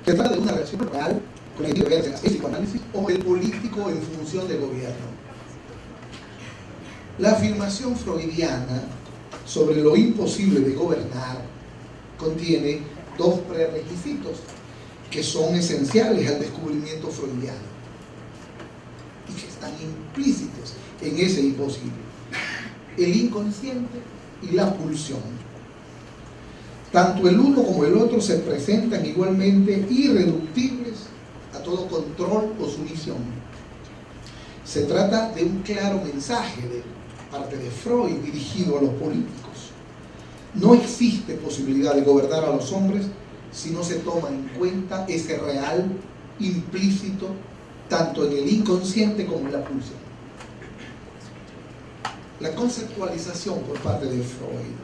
Se trata de una relación real con la ideología del psicoanálisis o el político en función del gobierno. La afirmación freudiana sobre lo imposible de gobernar contiene dos prerequisitos que son esenciales al descubrimiento freudiano y que están implícitos en ese imposible: el inconsciente y la pulsión. Tanto el uno como el otro se presentan igualmente irreductibles a todo control o sumisión. Se trata de un claro mensaje de parte de Freud dirigido a los políticos. No existe posibilidad de gobernar a los hombres si no se toma en cuenta ese real implícito tanto en el inconsciente como en la pulsión. La conceptualización por parte de Freud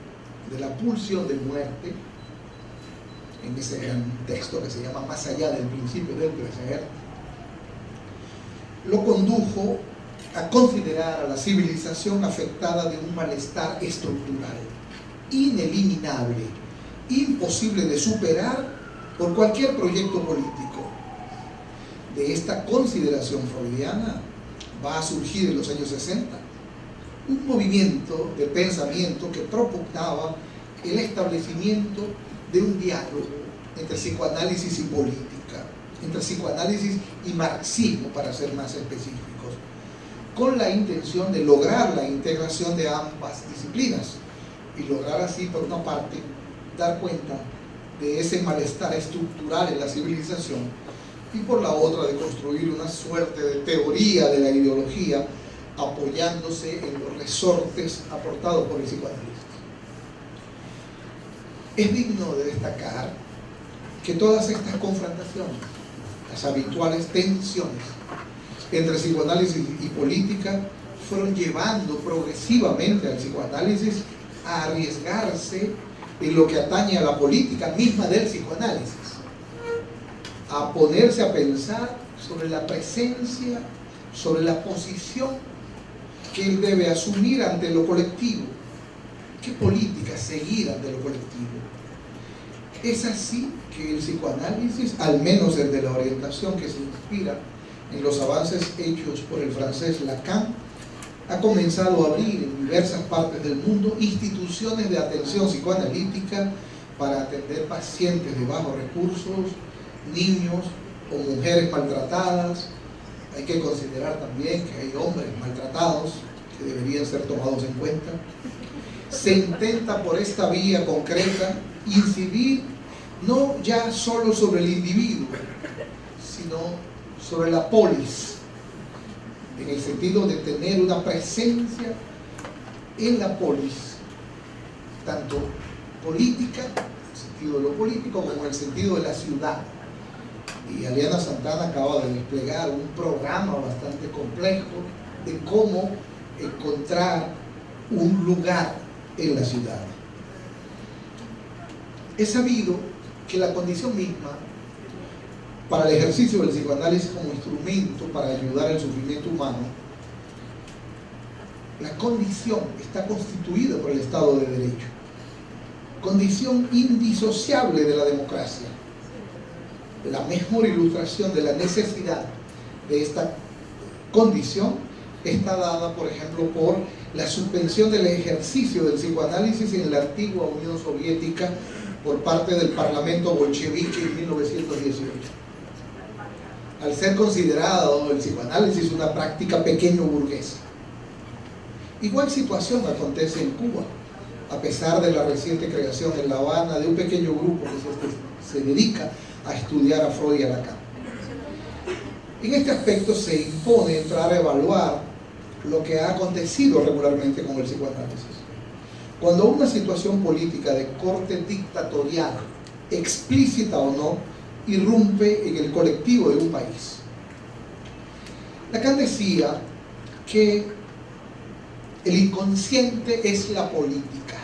de la pulsión de muerte, en ese gran texto que se llama Más allá del principio del placer, lo condujo a considerar a la civilización afectada de un malestar estructural, ineliminable, imposible de superar por cualquier proyecto político. De esta consideración freudiana va a surgir en los años 60 un movimiento de pensamiento que propugnaba el establecimiento de un diálogo entre psicoanálisis y política, entre psicoanálisis y marxismo, para ser más específicos, con la intención de lograr la integración de ambas disciplinas y lograr así, por una parte, dar cuenta de ese malestar estructural en la civilización y por la otra de construir una suerte de teoría de la ideología apoyándose en los resortes aportados por el psicoanalista. Es digno de destacar que todas estas confrontaciones, las habituales tensiones entre psicoanálisis y política, fueron llevando progresivamente al psicoanálisis a arriesgarse en lo que atañe a la política misma del psicoanálisis, a ponerse a pensar sobre la presencia, sobre la posición que él debe asumir ante lo colectivo, qué política seguir ante lo colectivo. Es así que el psicoanálisis, al menos el de la orientación que se inspira en los avances hechos por el francés Lacan, ha comenzado a abrir en diversas partes del mundo instituciones de atención psicoanalítica para atender pacientes de bajos recursos, niños o mujeres maltratadas. Hay que considerar también que hay hombres maltratados que deberían ser tomados en cuenta. Se intenta por esta vía concreta incidir no ya solo sobre el individuo, sino sobre la polis, en el sentido de tener una presencia en la polis, tanto política, en el sentido de lo político, como en el sentido de la ciudad. Y Aliana Santana acaba de desplegar un programa bastante complejo de cómo encontrar un lugar en la ciudad. Es sabido que la condición misma para el ejercicio del psicoanálisis como instrumento para ayudar al sufrimiento humano, la condición está constituida por el Estado de Derecho, condición indisociable de la democracia. La mejor ilustración de la necesidad de esta condición está dada, por ejemplo, por la suspensión del ejercicio del psicoanálisis en la antigua Unión Soviética por parte del Parlamento bolchevique en 1918. Al ser considerado el psicoanálisis una práctica pequeño burguesa. Igual situación acontece en Cuba, a pesar de la reciente creación en La Habana de un pequeño grupo que se dedica a estudiar a Freud y a Lacan. En este aspecto se impone entrar a evaluar lo que ha acontecido regularmente con el psicoanálisis. Cuando una situación política de corte dictatorial, explícita o no, irrumpe en el colectivo de un país. Lacan decía que el inconsciente es la política.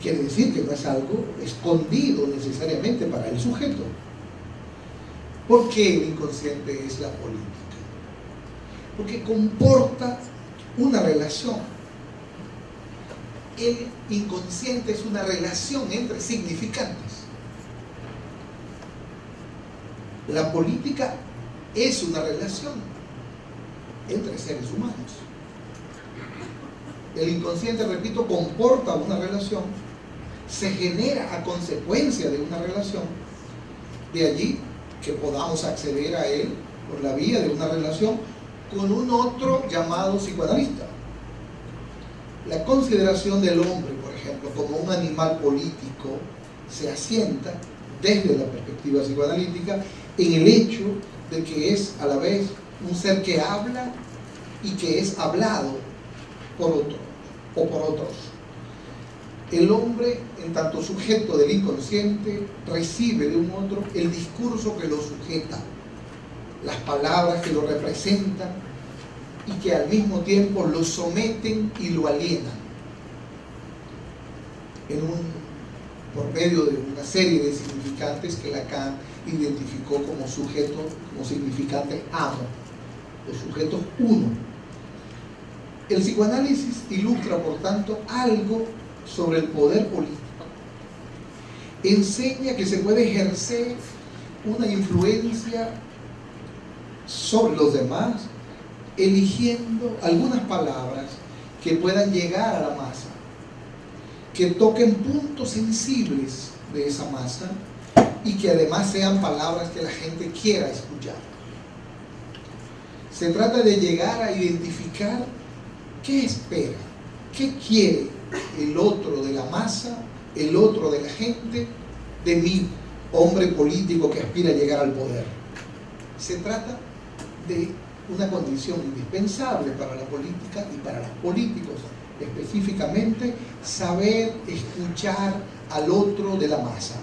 Quiere decir que no es algo escondido necesariamente para el sujeto. ¿Por qué el inconsciente es la política? Porque comporta una relación. El inconsciente es una relación entre significantes. La política es una relación entre seres humanos. El inconsciente, repito, comporta una relación, se genera a consecuencia de una relación, de allí que podamos acceder a él por la vía de una relación con un otro llamado psicoanalista. La consideración del hombre, por ejemplo, como un animal político se asienta desde la perspectiva psicoanalítica en el hecho de que es a la vez un ser que habla y que es hablado por otro o por otros. El hombre, en tanto sujeto del inconsciente, recibe de un otro el discurso que lo sujeta, las palabras que lo representan y que al mismo tiempo lo someten y lo alienan por medio de una serie de significantes que Lacan identificó como sujeto, como significante amo, los sujetos uno. El psicoanálisis ilustra, por tanto, algo sobre el poder político. Enseña que se puede ejercer una influencia sobre los demás, eligiendo algunas palabras que puedan llegar a la masa, que toquen puntos sensibles de esa masa y que además sean palabras que la gente quiera escuchar. Se trata de llegar a identificar qué espera, qué quiere el otro de la masa, el otro de la gente, de mí, hombre político que aspira a llegar al poder. Se trata de una condición indispensable para la política y para los políticos, específicamente saber escuchar al otro de la masa.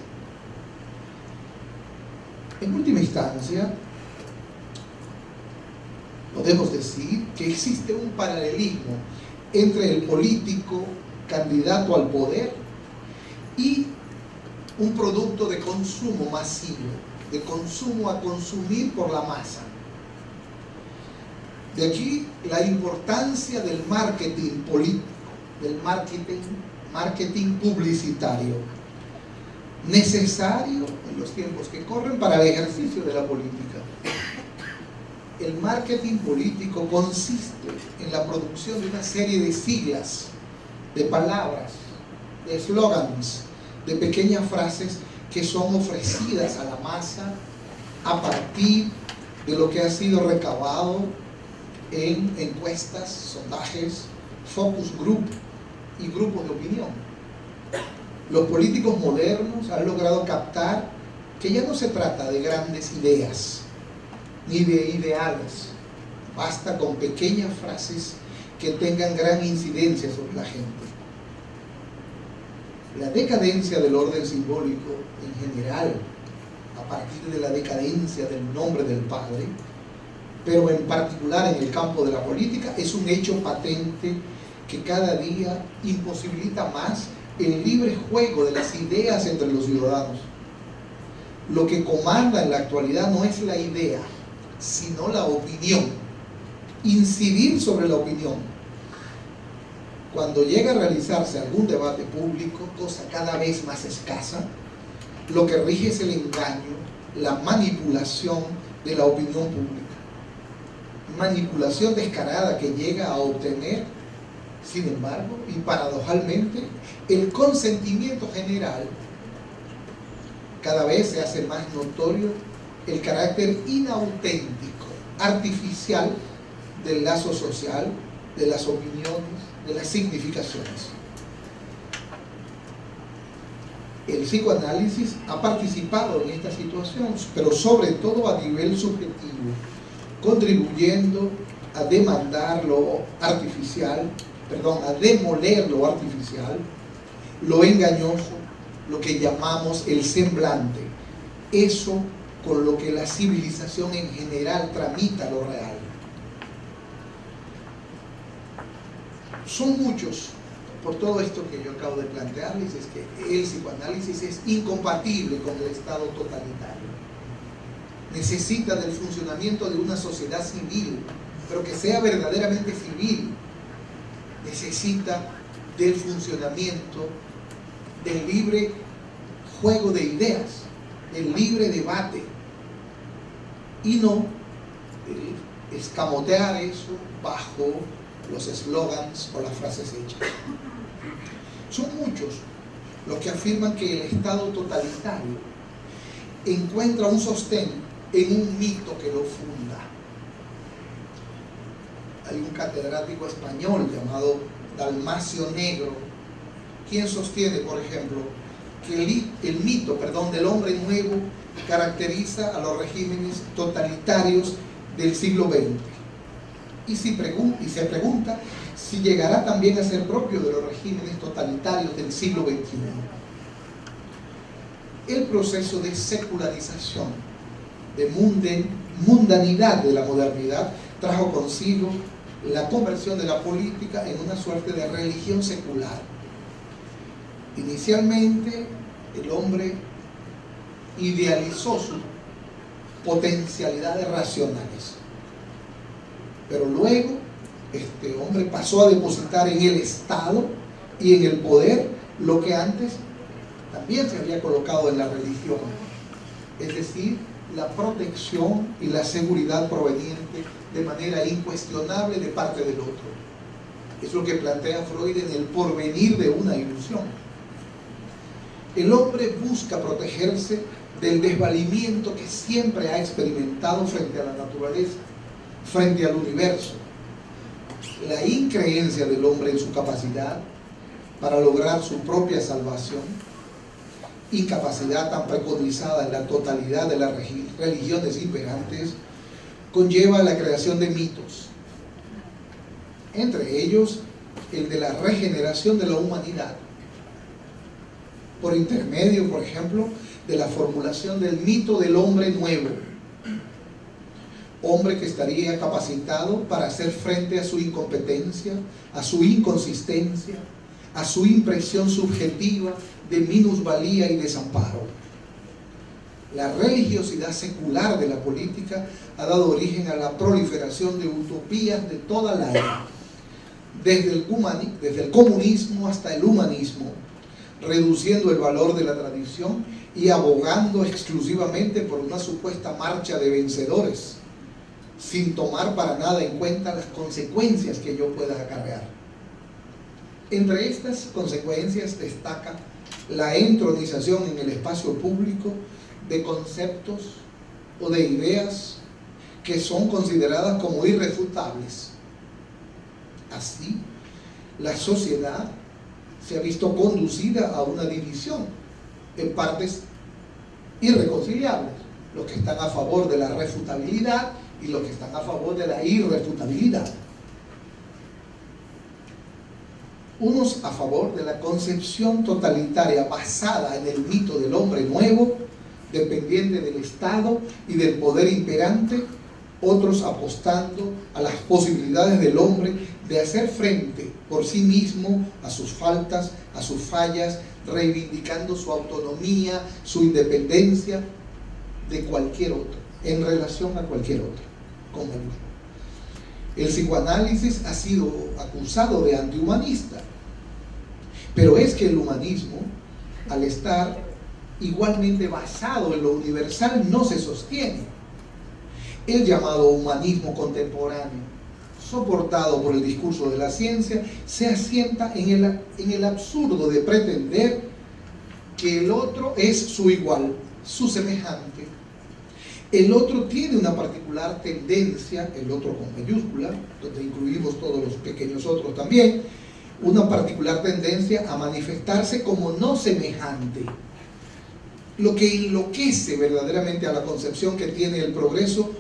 En última instancia, podemos decir que existe un paralelismo entre el político candidato al poder y un producto de consumo masivo, de consumo a consumir por la masa. De aquí la importancia del marketing político, del marketing publicitario, necesario en los tiempos que corren para el ejercicio de la política. El marketing político consiste en la producción de una serie de siglas, de palabras, de eslogans, de pequeñas frases que son ofrecidas a la masa a partir de lo que ha sido recabado en encuestas, sondajes, focus group y grupos de opinión. Los políticos modernos han logrado captar que ya no se trata de grandes ideas ni de ideales, basta con pequeñas frases que tengan gran incidencia sobre la gente. La decadencia del orden simbólico en general, a partir de la decadencia del nombre del Padre, pero en particular en el campo de la política, es un hecho patente que cada día imposibilita más el libre juego de las ideas entre los ciudadanos. Lo que comanda en la actualidad no es la idea, sino la opinión, incidir sobre la opinión. Cuando llega a realizarse algún debate público, cosa cada vez más escasa, lo que rige es el engaño, la manipulación de la opinión pública. Manipulación descarada que llega a obtener, sin embargo, y paradojalmente, el consentimiento general. Cada vez se hace más notorio el carácter inauténtico, artificial del lazo social, de las opiniones, de las significaciones. El psicoanálisis ha participado en esta situación, pero sobre todo a nivel subjetivo, contribuyendo a demandar lo artificial, a demoler lo artificial, lo engañoso, lo que llamamos el semblante, eso con lo que la civilización en general tramita lo real. Son muchos, por todo esto que yo acabo de plantearles, es que el psicoanálisis es incompatible con el Estado totalitario. Necesita del funcionamiento de una sociedad civil, pero que sea verdaderamente civil. Necesita del funcionamiento del libre juego de ideas, del libre debate, y no escamotear eso bajo los eslogans o las frases hechas. Son muchos los que afirman que el Estado totalitario encuentra un sostén en un mito que lo funda. Hay un catedrático español llamado Dalmacio Negro, quien sostiene, por ejemplo, que el mito del hombre nuevo caracteriza a los regímenes totalitarios del siglo XX. Y se pregunta si llegará también a ser propio de los regímenes totalitarios del siglo XXI. El proceso de secularización, de mundanidad de la modernidad, trajo consigo la conversión de la política en una suerte de religión secular. Inicialmente, el hombre idealizó sus potencialidades racionales, pero luego este hombre pasó a depositar en el Estado y en el poder lo que antes también se había colocado en la religión, es decir, la protección y la seguridad proveniente de manera incuestionable de parte del otro. Es lo que plantea Freud en El porvenir de una ilusión. El hombre busca protegerse del desvalimiento que siempre ha experimentado frente a la naturaleza, frente al universo. La increencia del hombre en su capacidad para lograr su propia salvación, incapacidad tan preconizada en la totalidad de las religiones imperantes, conlleva la creación de mitos, entre ellos el de la regeneración de la humanidad, por intermedio, por ejemplo, de la formulación del mito del hombre nuevo, hombre que estaría capacitado para hacer frente a su incompetencia, a su inconsistencia, a su impresión subjetiva de minusvalía y desamparo. La religiosidad secular de la política ha dado origen a la proliferación de utopías de toda la era, desde el comunismo hasta el humanismo, reduciendo el valor de la tradición y abogando exclusivamente por una supuesta marcha de vencedores, sin tomar para nada en cuenta las consecuencias que ello pueda acarrear. Entre estas consecuencias destaca la entronización en el espacio público de conceptos o de ideas que son consideradas como irrefutables. Así, la sociedad se ha visto conducida a una división en partes irreconciliables, los que están a favor de la refutabilidad y los que están a favor de la irrefutabilidad. Unos a favor de la concepción totalitaria basada en el mito del hombre nuevo, dependiente del Estado y del poder imperante, otros apostando a las posibilidades del hombre de hacer frente por sí mismo a sus faltas, a sus fallas, reivindicando su autonomía, su independencia de cualquier otro, en relación a cualquier otro, como el mismo. El psicoanálisis ha sido acusado de antihumanista, pero es que el humanismo, al estar igualmente basado en lo universal, no se sostiene. El llamado humanismo contemporáneo, soportado por el discurso de la ciencia, se asienta en el absurdo de pretender que el otro es su igual, su semejante. El otro tiene una particular tendencia, el otro con mayúscula, donde incluimos todos los pequeños otros también, una particular tendencia a manifestarse como no semejante. Lo que enloquece verdaderamente a la concepción que tiene el progreso